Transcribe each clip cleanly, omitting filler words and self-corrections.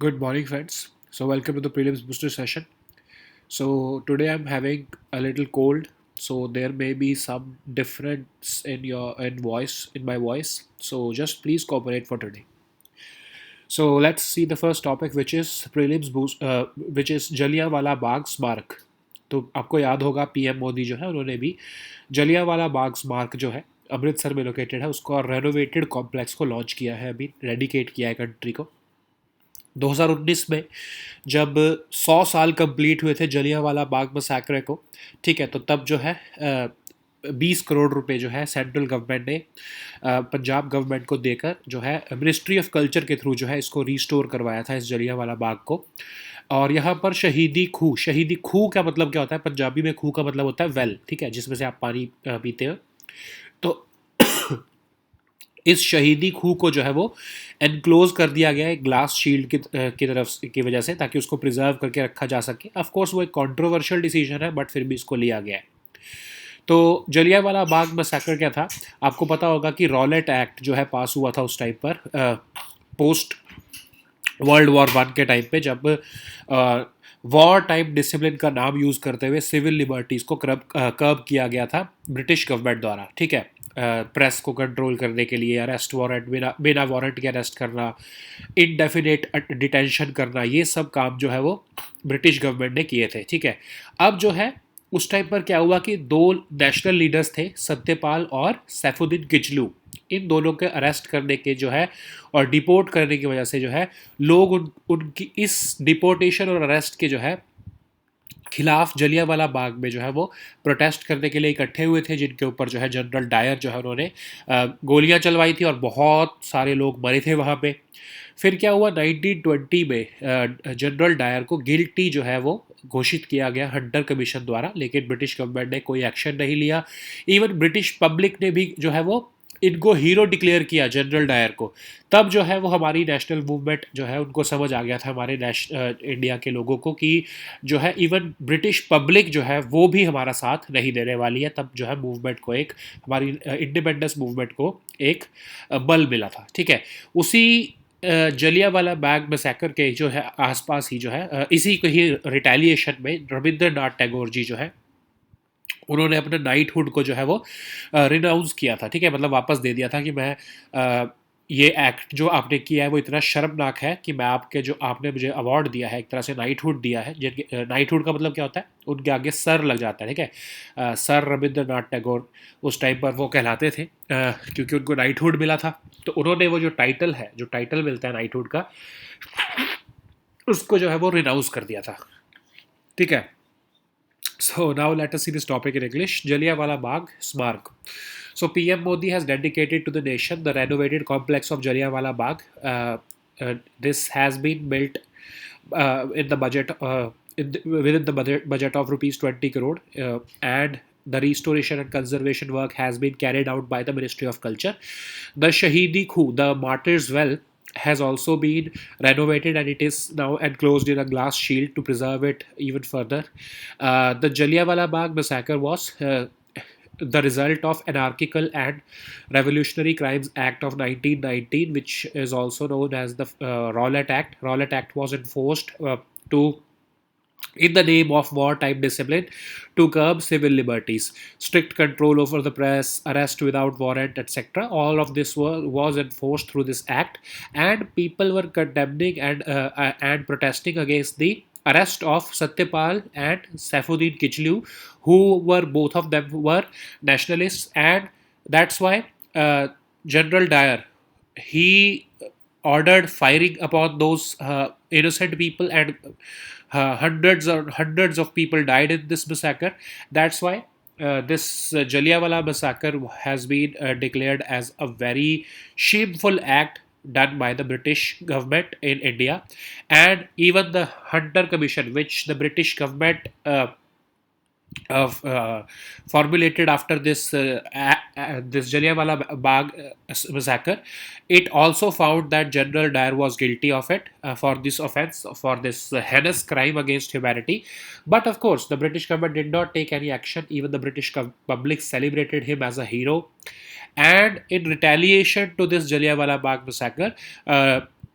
Good morning, friends. So, welcome to the prelims booster session. So, today I'm having a little cold, so there may be some difference in my voice. So, just please cooperate for today. So, let's see the first topic, which is which is Jallianwala Bagh स्मारक. तो आपको याद होगा PM Modi जो है उन्होंने भी जलियांवाला बाग स्मारक जो है अमृतसर में लोकेटेड है उसको रेनोवेटेड कॉम्प्लेक्स को लॉन्च किया है, अभी डेडिकेट किया है कंट्री को 2019 में, जब 100 साल कंप्लीट हुए थे जलियांवाला बाग मसैक्रे को. ठीक है, तो तब जो है 20 करोड़ रुपए जो है सेंट्रल गवर्नमेंट ने पंजाब गवर्नमेंट को देकर जो है मिनिस्ट्री ऑफ कल्चर के थ्रू जो है इसको रीस्टोर करवाया था, इस जलियांवाला बाग को. और यहाँ पर शहीदी खूह का मतलब क्या होता है? पंजाबी में खूह का मतलब होता है वेल, ठीक है, जिसमें से आप पानी पीते हो. तो इस शहीदी खूह को जो है वो एनक्लोज कर दिया गया है ग्लास शील्ड की तरफ की वजह से, ताकि उसको प्रिजर्व करके रखा जा सके. ऑफ कोर्स वो एक कंट्रोवर्शियल डिसीजन है, बट फिर भी इसको लिया गया है. तो जलियांवाला बाग मैसेकर क्या था? आपको पता होगा कि रॉलेट एक्ट जो है पास हुआ था उस टाइम पर, पोस्ट वर्ल्ड वॉर 1 के टाइम पे, जब वॉर टाइम डिसिप्लिन का नाम यूज़ करते हुए सिविल लिबर्टीज़ को कर्ब किया गया था ब्रिटिश गवर्नमेंट द्वारा. ठीक है, प्रेस को कंट्रोल करने के लिए अरेस्ट वारंट, बिना वारंट के अरेस्ट करना, इनडेफिनेट डिटेंशन करना, ये सब काम जो है वो ब्रिटिश गवर्नमेंट ने किए थे. ठीक है, अब जो है उस टाइम पर क्या हुआ कि दो नेशनल लीडर्स थे, सत्यपाल और सैफुद्दीन किचलू. इन दोनों के अरेस्ट करने के जो है और डिपोर्ट करने की वजह से जो है लोग उनकी इस डिपोर्टेशन और अरेस्ट के जो है खिलाफ जलियांवाला बाग में जो है वो प्रोटेस्ट करने के लिए इकट्ठे हुए थे, जिनके ऊपर जो है जनरल डायर जो है उन्होंने गोलियां चलवाई थी और बहुत सारे लोग मरे थे वहाँ पे. फिर क्या हुआ, 1920 में जनरल डायर को गिल्टी जो है वो घोषित किया गया हंटर कमीशन द्वारा, लेकिन ब्रिटिश गवर्नमेंट ने कोई एक्शन नहीं लिया. इवन ब्रिटिश पब्लिक ने भी जो है वो इनको हीरो डिक्लेयर किया जनरल डायर को. तब जो है वो हमारी नेशनल मूवमेंट जो है उनको समझ आ गया था, हमारे इंडिया के लोगों को, कि जो है इवन ब्रिटिश पब्लिक जो है वो भी हमारा साथ नहीं देने वाली है. तब जो है मूवमेंट को एक, हमारी इंडिपेंडेंस मूवमेंट को एक बल मिला था. ठीक है, उसी जलियांवाला बाग मैसेकर के जो है आसपास ही जो है इसी को ही रिटेलिएशन में रविंद्रनाथ टैगोर जी जो है उन्होंने अपने नाइटहुड को जो है वो रिनाउंस किया था. ठीक है, मतलब वापस दे दिया था कि मैं ये एक्ट जो आपने किया है वो इतना शर्मनाक है कि मैं आपके जो आपने मुझे अवार्ड दिया है, एक तरह से नाइटहुड दिया है, जिनके नाइटहुड का मतलब क्या होता है, उनके आगे सर लग जाता है. ठीक है, सर रविंद्रनाथ टैगोर उस टाइम पर वो कहलाते थे, क्योंकि उनको नाइटहुड मिला था. तो उन्होंने वो जो टाइटल मिलता है नाइटहुड का, उसको जो है वो रिनाउंस कर दिया था. ठीक है. So now let us see this topic in English. Jallianwala Bagh Smark. So PM Modi has dedicated to the nation the renovated complex of Jallianwala Bagh. This has been built in the budget within the budget of rupees 20 crore, and the restoration and conservation work has been carried out by the Ministry of Culture. The Shahidi Khu, the Martyrs Well, has also been renovated, and it is now enclosed in a glass shield to preserve it even further. The Jallianwala Bagh massacre was the result of anarchical and revolutionary crimes act of 1919, which is also known as the Rowlatt Act. Rowlatt Act was enforced to in the name of wartime discipline to curb civil liberties, strict control over the press, arrest without warrant, etc. All of this was enforced through this act, and people were condemning and protesting against the arrest of Satyapal and Saifuddin Kichlu, who were both of them were nationalists, and that's why General Dyer, he ordered firing upon those innocent people, and hundreds of people died in this massacre. That's why this Jallianwala massacre has been declared as a very shameful act done by the British government in India. And even the Hunter Commission, which the British government formulated after this Jallianwala Bagh massacre, it also found that General Dyer was guilty of it, for this offence, for this heinous crime against humanity. But of course, the British government did not take any action. Even the British public celebrated him as a hero. And in retaliation to this Jallianwala Bagh massacre,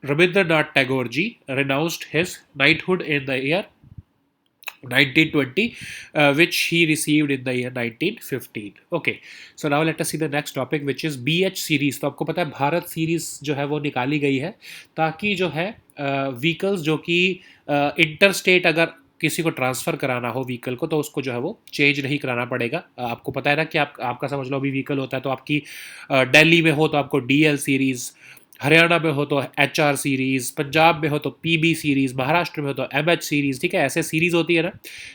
Rabindranath Tagore ji renounced his knighthood in the year 1920, which he received in the year 1915. Okay, so now let us see the next topic, which is BH series. तो आपको पता है Bharat series जो है वो निकाली गई है ताकि जो है व्हीकल्स जो कि इंटर स्टेट अगर किसी को ट्रांसफ़र कराना हो व्हीकल को तो उसको जो है वो चेंज नहीं कराना पड़ेगा। आपको पता है ना कि आपका समझ लो अभी व्हीकल होता है तो आपकी दिल्ली में हो तो आपको DL सीरीज़, हरियाणा में हो तो HR सीरीज़, पंजाब में हो तो PB सीरीज़, महाराष्ट्र में हो तो MH सीरीज़, ठीक है, ऐसे सीरीज़ होती है ना।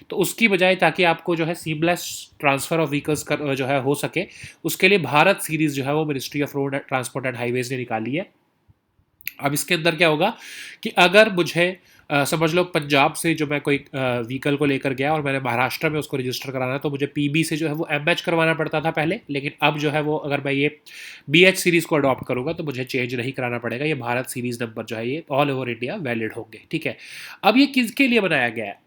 तो उसकी बजाय ताकि आपको जो है सीमलेस ट्रांसफ़र ऑफ व्हीकल्स कर जो है हो सके, उसके लिए भारत सीरीज़ जो है वो ministry of road transport and highways ने निकाली है। अब इसके अंदर क्या होगा कि अगर मुझे समझ लो पंजाब से जो मैं कोई व्हीकल को लेकर गया और मैंने महाराष्ट्र में उसको रजिस्टर कराना है तो मुझे PB से जो है वो MH करवाना पड़ता था पहले, लेकिन अब जो है वो अगर मैं ये BH सीरीज़ को अडॉप्ट करूँगा तो मुझे चेंज नहीं कराना पड़ेगा। ये भारत सीरीज़ नंबर जो है ये ऑल ओवर इंडिया वैलिड होंगे, ठीक है। अब ये किसके लिए बनाया गया है?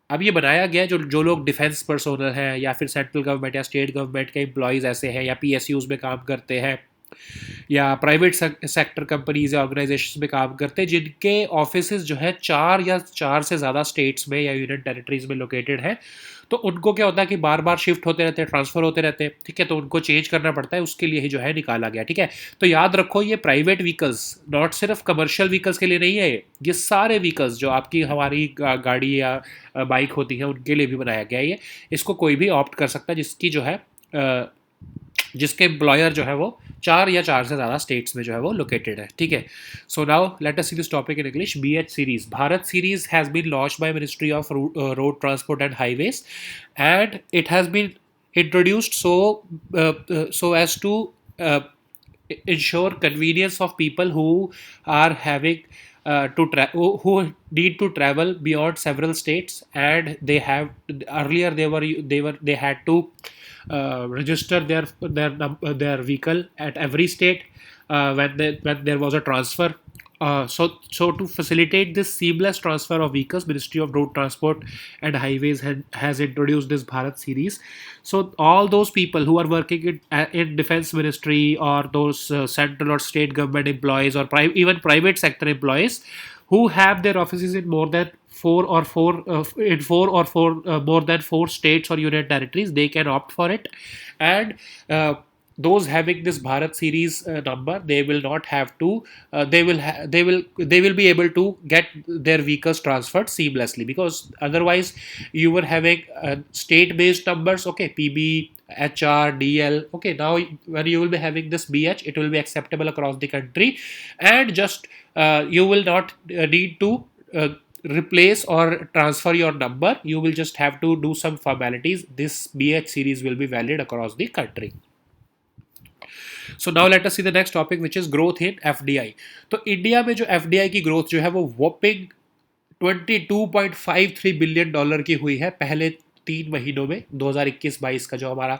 अब ये बनाया गया है जो जो लोग डिफेंस पर्सोनल हैं या फिर सेंट्रल गवर्नमेंट या स्टेट गवर्नमेंट के एम्प्लॉयज़ ऐसे हैं या PSUs में काम करते हैं या प्राइवेट सेक्टर कंपनीज या ऑर्गेनाइजेशन में काम करते हैं जिनके ऑफिसेज जो है 4 या 4 से ज़्यादा स्टेट्स में या यूनियन टेरिटरीज में लोकेटेड है। तो उनको क्या होता है कि बार बार शिफ्ट होते रहते हैं, ट्रांसफ़र होते रहते हैं, ठीक है, तो उनको चेंज करना पड़ता है, उसके लिए ही जो है निकाला गया, ठीक है। तो याद रखो ये प्राइवेट व्हीकल्स नॉट सिर्फ कमर्शियल व्हीकल्स के लिए नहीं है, ये सारे व्हीकल्स जो आपकी हमारी गाड़ी या बाइक होती है उनके लिए भी बनाया गया है। ये इसको कोई भी ऑप्ट कर सकता है जिसकी जो है जिसके एम्प्लॉयर जो है वो 4 या 4 से ज़्यादा स्टेट्स में जो है वो लोकेटेड है, ठीक है। So now let us see this topic in English. BH series, Bharat series has been launched by ministry of road transport and highways and it has been introduced so as to ensure convenience of people who are having who need to travel beyond several states, and they have earlier they had to register their vehicle at every state when there was a transfer. So to facilitate this seamless transfer of vehicles, Ministry of Road Transport and Highways has introduced this Bharat series. So all those people who are working in defense ministry or those central or state government employees or even private sector employees who have their offices in more than more than 4 states or union territories, they can opt for it. And those having this Bharat series number, they will not have to they will be able to get their vehicles transferred seamlessly, because otherwise you were having state based numbers, okay, PB, HR, DL, okay. Now when you will be having this BH, it will be acceptable across the country, and just you will not need to replace or transfer your number. You will just have to do some formalities. This BH series will be valid across the country. So now let us see the next topic, which is growth in FDI. तो India में जो FDI की growth जो है वो वॉपिंग $22.53 billion की हुई है पहले 3 महीनों में। 2021-22 का जो हमारा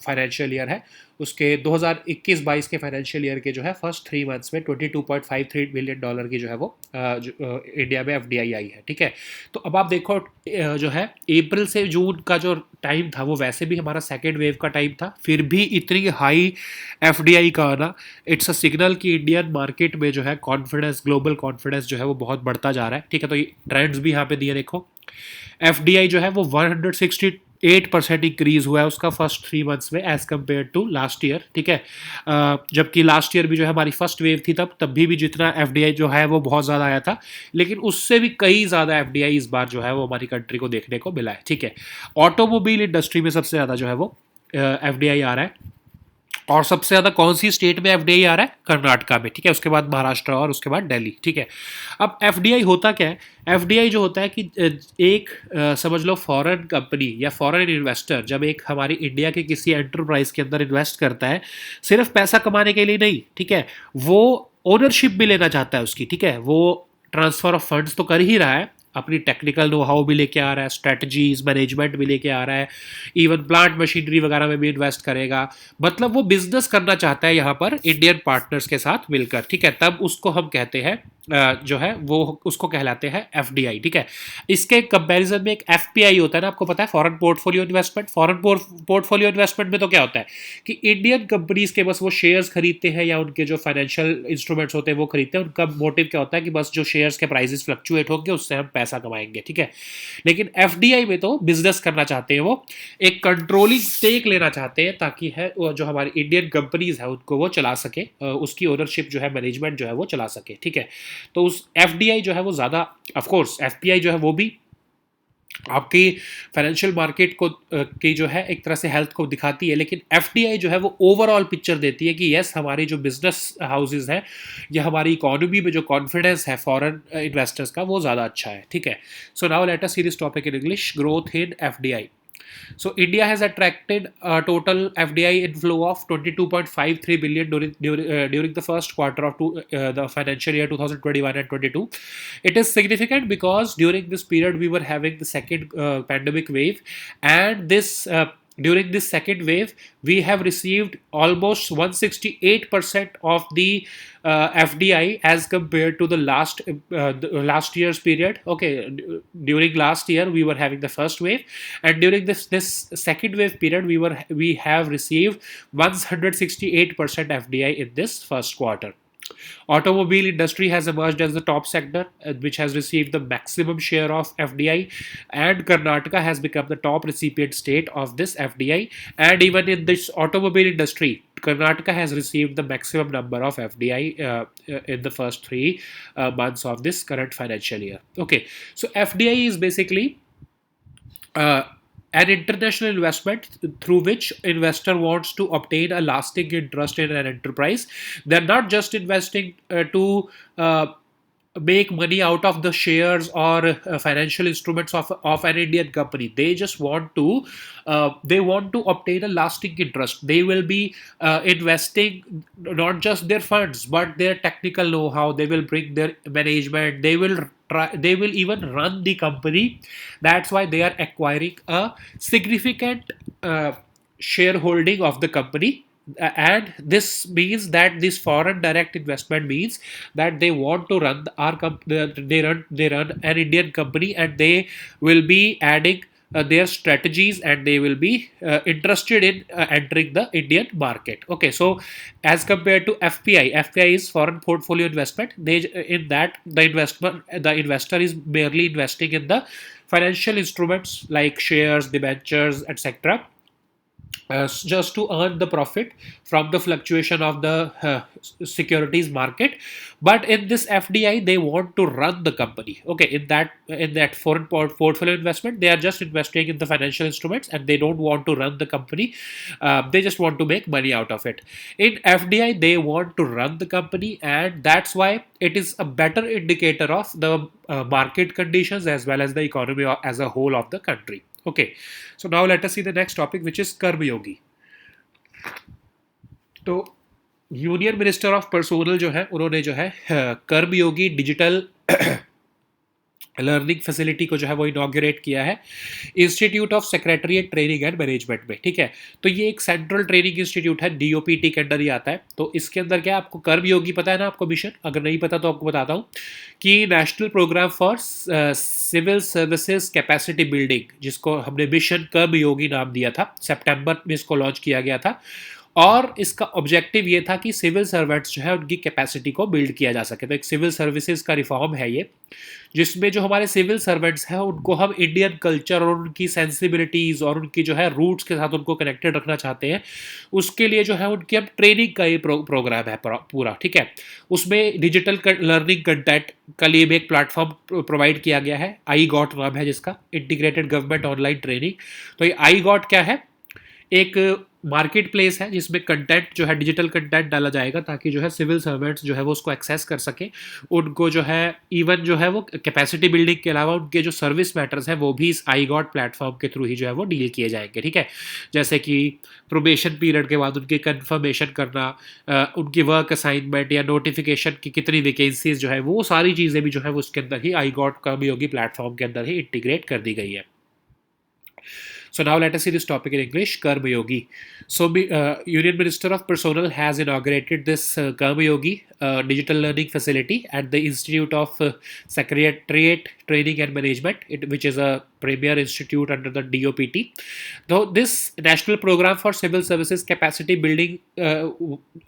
फाइनेंशियल ईयर है उसके 2021-22 के फाइनेंशियल ईयर के जो है फर्स्ट 3 मंथ्स में $22.53 बिलियन की जो है वो इंडिया में FDI आई है, ठीक है। तो अब आप देखो जो है अप्रैल से जून का जो टाइम था वो वैसे भी हमारा सेकेंड वेव का टाइम था, फिर भी इतनी हाई FDI का आना, इट्स अ सिग्नल कि इंडियन मार्केट में जो है कॉन्फिडेंस, ग्लोबल कॉन्फिडेंस जो है वो बहुत बढ़ता जा रहा है, ठीक है। तो ये ट्रेंड्स भी यहाँ पे दिए, देखो FDI जो है वो 168% इंक्रीज हुआ है उसका फर्स्ट 3 मंथ्स में as compare to last year, ठीक है। जबकि लास्ट ईयर भी जो है हमारी फर्स्ट वेव थी तब भी जितना FDI जो है वो बहुत ज़्यादा आया था, लेकिन उससे भी कई ज़्यादा FDI इस बार जो है वो हमारी कंट्री को देखने को मिला है, ठीक है। ऑटोमोबाइल इंडस्ट्री में सबसे ज़्यादा जो है वो FDI आ रहा है, और सबसे ज़्यादा कौन सी स्टेट में FDI आ रहा है? कर्नाटका में, ठीक है। उसके बाद महाराष्ट्र और उसके बाद दिल्ली, ठीक है। अब FDI होता क्या है? FDI जो होता है कि एक समझ लो फॉरेन कंपनी या फॉरेन इन्वेस्टर जब एक हमारी इंडिया के किसी एंटरप्राइज के अंदर इन्वेस्ट करता है, सिर्फ पैसा कमाने के लिए नहीं, ठीक है, वो ओनरशिप भी लेना चाहता है उसकी, ठीक है। वो ट्रांसफ़र ऑफ फंड्स तो कर ही रहा है, अपनी टेक्निकल नो हाउ भी लेके आ रहा है, स्ट्रेटजीज मैनेजमेंट भी लेके आ रहा है, इवन प्लांट मशीनरी वगैरह में भी इन्वेस्ट करेगा, मतलब वो बिजनेस करना चाहता है यहाँ पर इंडियन पार्टनर्स के साथ मिलकर, ठीक है। तब उसको हम कहते हैं जो है वो उसको कहलाते हैं एफडीआई, ठीक है। इसके कंपैरिजन में एक एफपीआई होता है ना, आपको पता है, foreign portfolio investment. Foreign portfolio investment में तो क्या होता है कि इंडियन कंपनीज के बस वो शेयर्स खरीदते हैं या उनके जो फाइनेंशियल इंस्ट्रूमेंट्स होते हैं वो खरीदते हैं। उनका मोटिव क्या होता है कि बस जो शेयर्स के प्राइसेस फ्लक्चुएट होंगे उससे हम पैसा कमाएंगे, ठीक है। लेकिन एफडीआई में तो बिजनेस करना चाहते हैं, वो एक कंट्रोलिंग स्टेक लेना चाहते हैं ताकि है जो हमारी इंडियन कंपनीज है उनको वो चला सके, उसकी ओनरशिप जो है, मैनेजमेंट जो है वो चला सके, ठीक है। तो उस एफडीआई जो है वो ज़्यादा, ऑफ कोर्स एफपीआई जो है वो भी आपकी फाइनेंशियल मार्केट को की जो है एक तरह से हेल्थ को दिखाती है, लेकिन एफडीआई जो है वो ओवरऑल पिक्चर देती है कि यस, हमारी जो बिजनेस हाउसेज है या हमारी इकोनॉमी में जो कॉन्फिडेंस है फॉरेन इन्वेस्टर्स का वो ज़्यादा अच्छा है, ठीक है। So now let us see this topic in English, growth in FDI. So India has attracted a total FDI inflow of 22.53 billion during the first quarter of the financial year 2021 and 22. It is significant because during this period we were having the second pandemic wave, and this during this second wave we have received almost 168% of the FDI as compared to the last year's period. Okay, during last year we were having the first wave, and during this second wave period we have received 168% FDI in this first quarter. Automobile industry has emerged as the top sector, which has received the maximum share of FDI, and Karnataka has become the top recipient state of this FDI. And even in this automobile industry, Karnataka has received the maximum number of FDI in the first 3 months of this current financial year. Okay, so FDI is basically uh, an international investment through which investor wants to obtain a lasting interest in an enterprise. They're not just investing to make money out of the shares or financial instruments of an Indian company. They just want to they want to obtain a lasting interest. They will be investing not just their funds but their technical know-how. They will bring their management. They will even run the company. That's why they are acquiring a significant shareholding of the company. And this means that this foreign direct investment means that they want to run they run an Indian company, and they will be adding their strategies, and they will be interested in entering the Indian market. Okay, so as compared to FPI is foreign portfolio investment. They in that the investor is merely investing in the financial instruments like shares, debentures, etc., just to earn the profit from the fluctuation of the securities market. But in this FDI they want to run the company. Okay, in that foreign portfolio investment, they are just investing in the financial instruments and they don't want to run the company. They just want to make money out of it. In FDI they want to run the company, and that's why it is a better indicator of the market conditions as well as the economy as a whole of the country. Okay, so now let us see the next topic, which is कर्मयोगी. तो union minister of personnel जो है उन्होंने जो है कर्मयोगी digital learning facility को जो है वो इनॉग्रेट किया है institute of secretariat training and management में, ठीक है। तो ये एक सेंट्रल ट्रेनिंग इंस्टीट्यूट है, डीओपीटी के अंदर ही आता है। तो इसके अंदर क्या है, आपको कर्मयोगी पता है ना, आपको मिशन, अगर नहीं पता तो आपको बताता हूँ कि national programme for civil services capacity building, जिसको हमने मिशन कर्मयोगी नाम दिया था, सितंबर में इसको लॉन्च किया गया था। और इसका ऑब्जेक्टिव ये था कि सिविल सर्वेंट्स जो है उनकी कैपेसिटी को बिल्ड किया जा सके। तो एक सिविल सर्विसेज का रिफॉर्म है ये, जिसमें जो हमारे सिविल सर्वेंट्स हैं उनको हम इंडियन कल्चर और उनकी सेंसिबिलिटीज़ और उनकी जो है रूट्स के साथ उनको कनेक्टेड रखना चाहते हैं। उसके लिए जो है उनकी अब ट्रेनिंग का ये प्रोग्राम है पूरा, ठीक है। उसमें डिजिटल लर्निंग कंटेंट का लिए भी एक प्लेटफॉर्म प्रोवाइड किया गया है, आई गॉट नाम है जिसका, इंटीग्रेटेड गवर्नमेंट ऑनलाइन ट्रेनिंग। तो ये आई गॉट क्या है, एक मार्केट प्लेस है जिसमें कंटेंट जो है डिजिटल कंटेंट डाला जाएगा ताकि जो है सिविल सर्वेंट्स जो है वो उसको एक्सेस कर सके। उनको जो है इवन जो है वो कैपेसिटी बिल्डिंग के अलावा उनके जो सर्विस मैटर्स हैं वो भी इस आई गॉट प्लेटफॉर्म के थ्रू ही जो है वो डील किए जाएंगे, ठीक है। जैसे कि प्रोबेशन पीरियड के बाद उनकी कन्फर्मेशन करना, उनकी वर्क असाइनमेंट या नोटिफिकेशन की कितनी वैकेंसीज जो है वो सारी चीज़ें भी जो है वो उसके अंदर ही आई गॉट कर्मयोगी प्लेटफॉर्म के अंदर ही इंटीग्रेट कर दी गई है। So now let us see this topic in English, Karma Yogi. So Union Minister of Personnel has inaugurated this Karma Yogi digital learning facility at the Institute of Secretariat Training and Management, which is a premier institute under the DOPT. Though this national program for civil services capacity building,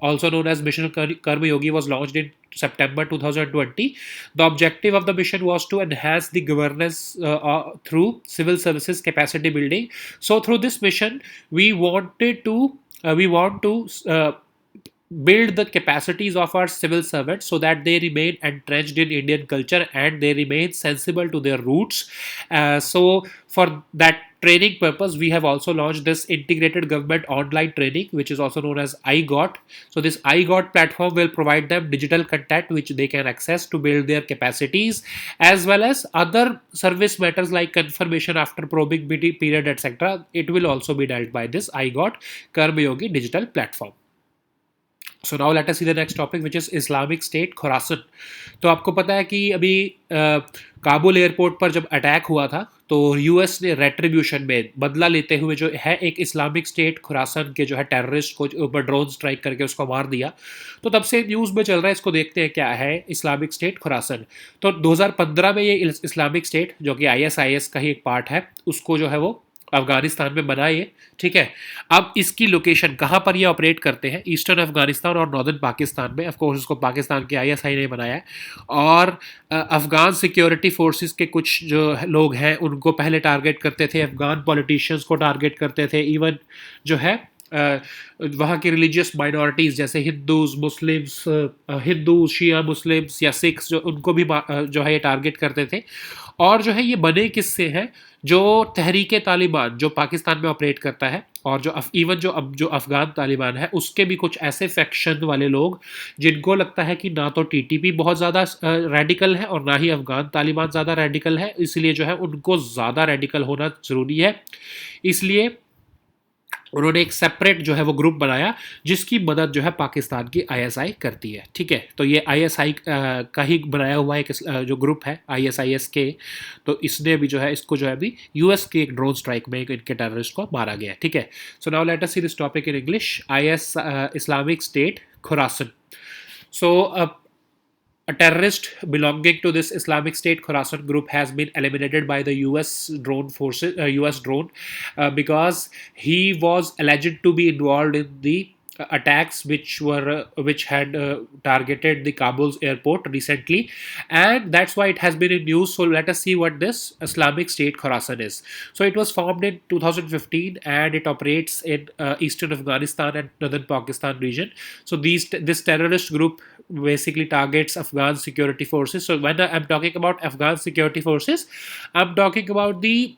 also known as Mission Karma Yogi, was launched in September 2020. The objective of the mission was to enhance the governance through civil services capacity building. So through this mission, we want to build the capacities of our civil servants so that they remain entrenched in Indian culture and they remain sensible to their roots. So for that training purpose, we have also launched this integrated government online training, which is also known as iGOT. So this iGOT platform will provide them digital content which they can access to build their capacities, as well as other service matters like confirmation after probing period, etc. It will also be dealt by this iGOT Karma Yogi digital platform. So now let us see the next topic which is Islamic State Khurasan. तो आपको पता है कि अभी Kabul airport पर जब attack हुआ था तो यूएस ने रेट्रीब्यूशन में बदला लेते हुए जो है एक इस्लामिक स्टेट खुरासन के जो है टेररिस्ट को ऊपर ड्रोन स्ट्राइक करके उसको मार दिया. तो तब से न्यूज़ में चल रहा है, इसको देखते हैं क्या है इस्लामिक स्टेट खुरासन. तो 2015 में ये इस्लामिक स्टेट जो कि आईएसआईएस का ही एक पार्ट है, उसको जो है वो अफगानिस्तान में बना ये, ठीक है. अब इसकी लोकेशन कहाँ पर ये ऑपरेट करते हैं, ईस्टर्न अफगानिस्तान और नॉर्दर्न पाकिस्तान में. ऑफ कोर्स इसको पाकिस्तान के आईएसआई ने बनाया है. और अफगान सिक्योरिटी फोर्सेस के कुछ जो लोग हैं उनको पहले टारगेट करते थे, अफगान पॉलिटिशियंस को टारगेट करते थे, इवन जो है वहाँ की रिलीजियस माइनॉरिटीज़ जैसे हिंदूज, मुस्लिम्स, हिंदू शिया मुस्लिम्स या सिख्स जो उनको भी जो है ये टारगेट करते थे. और जो है ये बने किससे हैं, जो तहरीक तालिबान जो पाकिस्तान में ऑपरेट करता है और जो अफगान तालिबान है उसके भी कुछ ऐसे फैक्शन वाले लोग जिनको लगता है कि ना तो टीटीपी बहुत ज़्यादा रेडिकल है और ना ही अफगान तालिबान ज़्यादा रेडिकल है, इसलिए जो है उनको ज़्यादा रेडिकल होना ज़रूरी है. इसलिए उन्होंने एक सेपरेट जो है वो ग्रुप बनाया जिसकी मदद जो है पाकिस्तान की आईएसआई करती है, ठीक है. तो ये आईएसआई का ही बनाया हुआ एक जो ग्रुप है आईएसआईएस के, तो इसने भी जो है इसको जो है अभी यूएस के एक ड्रोन स्ट्राइक में इनके टेररिस्ट को मारा गया, ठीक है. So now let us see this topic in English, IS Islamic State Khorasan. So a terrorist belonging to this Islamic State Khorasan group has been eliminated by the U.S. drone because he was alleged to be involved in the attacks which had targeted the Kabul's airport recently, and that's why it has been in news. So let us see what this Islamic State Khorasan is. So it was formed in 2015 and it operates in eastern Afghanistan and northern Pakistan region. So this terrorist group basically targets Afghan security forces. So when I'm talking about Afghan security forces, I'm talking about the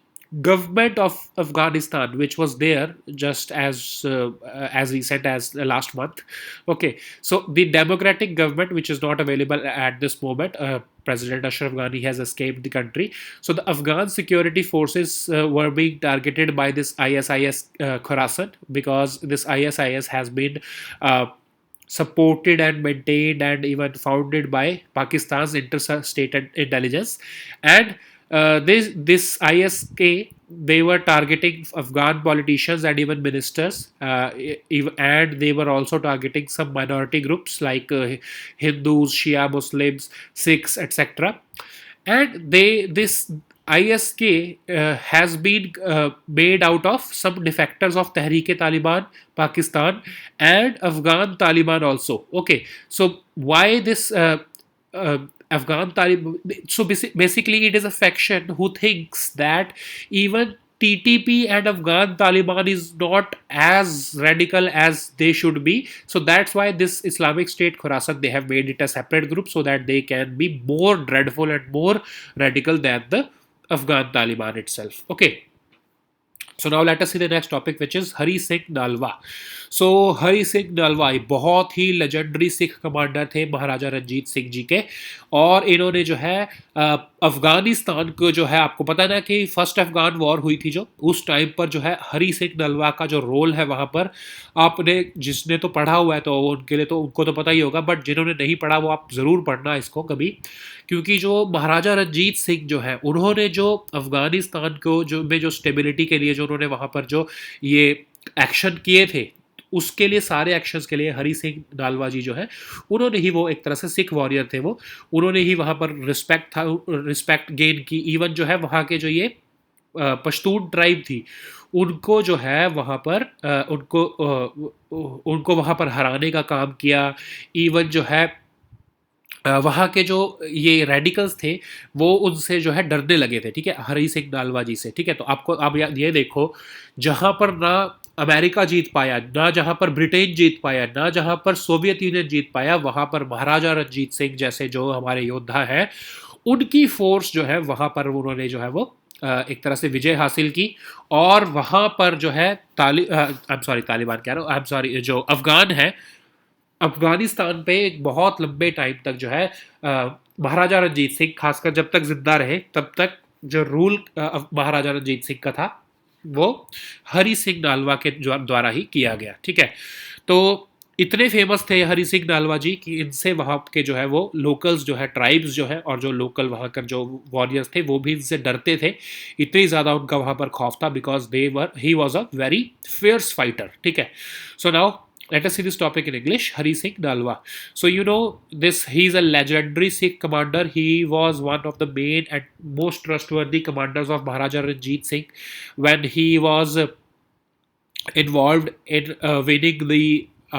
government of Afghanistan, which was there just as recent as last month. Okay, so the democratic government, which is not available at this moment, President Ashraf Ghani has escaped the country. So the Afghan security forces were being targeted by this ISIS Khorasan, because this ISIS has been supported and maintained and even founded by Pakistan's interstate intelligence. And this ISK, they were targeting Afghan politicians and even ministers, and they were also targeting some minority groups like Hindus, Shia Muslims, Sikhs, etc. And this ISK has been made out of some defectors of Tehreek-e-Taliban Pakistan and Afghan Taliban also. Okay, so why this Afghan Taliban? So basically, it is a faction who thinks that even TTP and Afghan Taliban is not as radical as they should be. So that's why this Islamic State Khorasan, they have made it a separate group so that they can be more dreadful and more radical than the Afghan Taliban itself. Okay. So now let us see the next topic, which is Hari Singh Nalwa. So Hari Singh Nalwa बहुत ही legendary Sikh commander थे महाराजा रंजीत सिंह जी के, और इन्होंने जो है अफगानिस्तान को जो है, आपको पता ना कि फर्स्ट अफगान वॉर हुई थी जो, उस टाइम पर जो है हरी सिंह नलवा का जो रोल है वहाँ पर, आपने जिसने तो पढ़ा हुआ है तो उनके लिए तो उनको तो पता ही होगा, बट जिन्होंने नहीं पढ़ा वो आप ज़रूर पढ़ना इसको कभी, क्योंकि जो महाराजा रंजीत सिंह जो है उन्होंने जो अफगानिस्तान को जो में जो स्टेबिलिटी के लिए जो उन्होंने वहाँ पर जो ये एक्शन किए थे, उसके लिए, सारे एक्शंस के लिए हरी सिंह नालवा जी जो है, उन्होंने ही, वो एक तरह से सिख वॉरियर थे वो, उन्होंने ही वहाँ पर रिस्पेक्ट गेन की। इवन जो है वहाँ के जो ये पश्तून ट्राइब थी, उनको जो है वहाँ पर उनको वहाँ पर हराने का काम किया। इवन जो है वहाँ के जो ये रेडिकल्स थे, वो उनसे जो है डरने लगे थे, ठीक है, हरी सिंह नालवा जी से, ठीक है। तो आपको आप ये देखो, जहाँ पर ना अमेरिका जीत पाया, ना जहाँ पर ब्रिटेन जीत पाया, ना जहाँ पर सोवियत यूनियन जीत पाया, वहाँ पर महाराजा रणजीत सिंह जैसे जो हमारे योद्धा हैं, उनकी फोर्स जो है वहाँ पर उन्होंने जो है वो एक तरह से विजय हासिल की। और वहाँ पर जो है आई एम सॉरी, तालिबान कह रहा हूँ, आई एम सॉरी, जो अफगान है, अफगानिस्तान पे एक बहुत लंबे टाइम तक जो है महाराजा रणजीत सिंह, खासकर जब तक जिंदा रहे तब तक जो रूल महाराजा रणजीत सिंह का था, वो हरी सिंह नालवा के द्वारा ही किया गया, ठीक है। तो इतने फेमस थे हरी सिंह नालवा जी कि इनसे वहाँ के जो है वो लोकल्स जो है, ट्राइब्स जो है, और जो लोकल वहाँ कर जो वॉरियर्स थे, वो भी इनसे डरते थे। इतनी ज़्यादा उनका वहाँ पर खौफ था, because he was a very fierce fighter, ठीक है। So now let us see this topic in English. Hari Singh Nalwa. So you know this, he's a legendary Sikh commander. He was one of the main and most trustworthy commanders of Maharaja Ranjit Singh when he was involved in winning the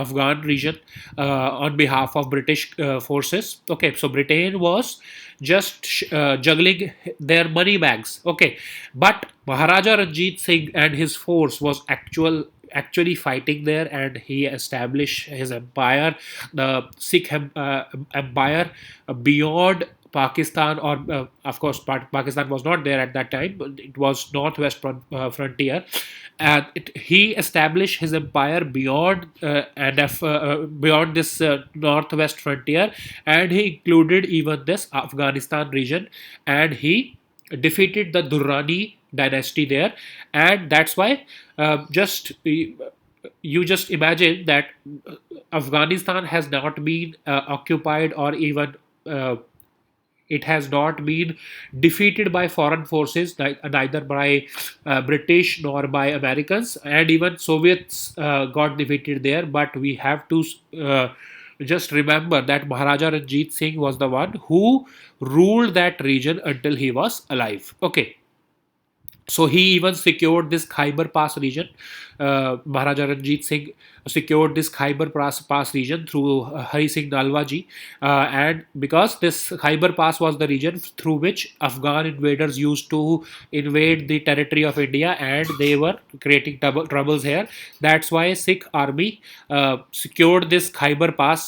Afghan region on behalf of British forces. Okay, so Britain was just juggling their money bags. Okay, but Maharaja Ranjit Singh and his force was actually fighting there, and he established his empire, the Sikh empire, beyond Pakistan, or of course Pakistan was not there at that time, but it was northwest frontier, and he established his empire beyond beyond this northwest frontier, and he included even this Afghanistan region, and he defeated the Durrani dynasty there. And that's why just you just imagine that Afghanistan has not been occupied, or even it has not been defeated by foreign forces, neither by British nor by Americans, and even Soviets got defeated there. But we have to just remember that Maharaja Ranjit Singh was the one who ruled that region until he was alive. Okay. So he even secured this Khyber Pass region. Maharaja Ranjit Singh secured this Khyber Pass region through Hari Singh Nalwa ji, and because this Khyber Pass was the region through which Afghan invaders used to invade the territory of India, and they were creating troubles here. That's why Sikh army secured this Khyber Pass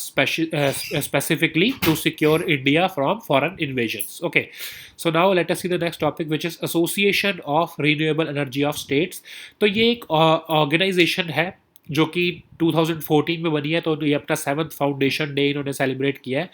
specifically to secure India from foreign invasions. Okay, so now let us see the next topic, which is Association of Renewable Energy of States. तो ये एक organisation है जो कि 2014 में बनी है, तो ये अपना 7th फाउंडेशन डे इन्होंने सेलिब्रेट किया है।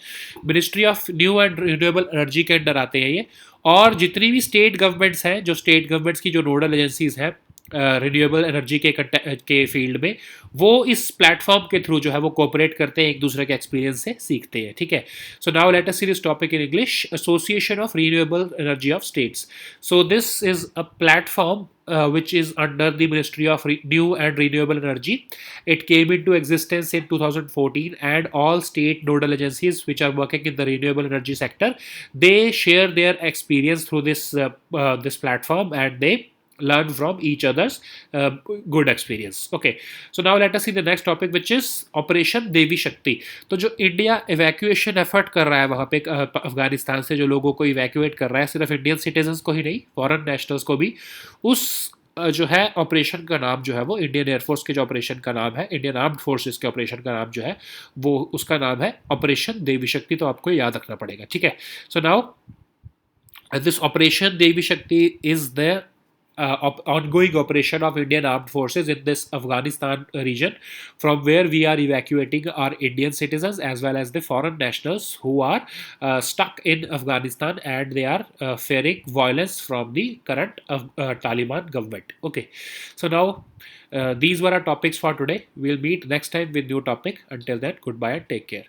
Ministry of new and renewable energy के अंडर आते हैं ये, और जितनी भी स्टेट गवर्नमेंट्स हैं, जो स्टेट गवर्नमेंट्स की जो नोडल एजेंसीज हैं रिन्यूएबल एनर्जी के फील्ड में, वो इस प्लेटफॉर्म के थ्रू जो है वो कोऑपरेट करते हैं, एक दूसरे के एक्सपीरियंस से सीखते हैं, ठीक है। So now let us see this topic in English, association of renewable energy of states. So this is a platform which is under the Ministry of New and Renewable Energy. It came into existence in 2014, and all state nodal agencies which are working in the renewable energy sector, they share their experience through this platform, and they learn from each other's good experience. Okay, so now let us see the next topic, which is Operation Devi Shakti. तो जो India evacuation effort कर रहा है वहाँ पे अफगानिस्तान से जो लोगों को इवैक्यूएट कर रहा है, सिर्फ इंडियन सिटीजन्स को ही नहीं, फॉरेन नेशनल्स को भी, उस जो है ऑपरेशन का नाम जो है वो इंडियन एयरफोर्स के जो ऑपरेशन का नाम है, इंडियन आर्म्ड फोर्सेस के ऑपरेशन का नाम जो है वो, उसका नाम है ऑपरेशन देवी शक्ति. तो आपको याद रखना पड़ेगा, ठीक है. सो नाउ दिस ऑपरेशन देवी शक्ति is the ongoing operation of Indian armed forces in this Afghanistan region, from where we are evacuating our Indian citizens as well as the foreign nationals who are stuck in Afghanistan, and they are fearing violence from the current Taliban government. Okay, so now these were our topics for today. We'll meet next time with new topic. Until then, goodbye and take care.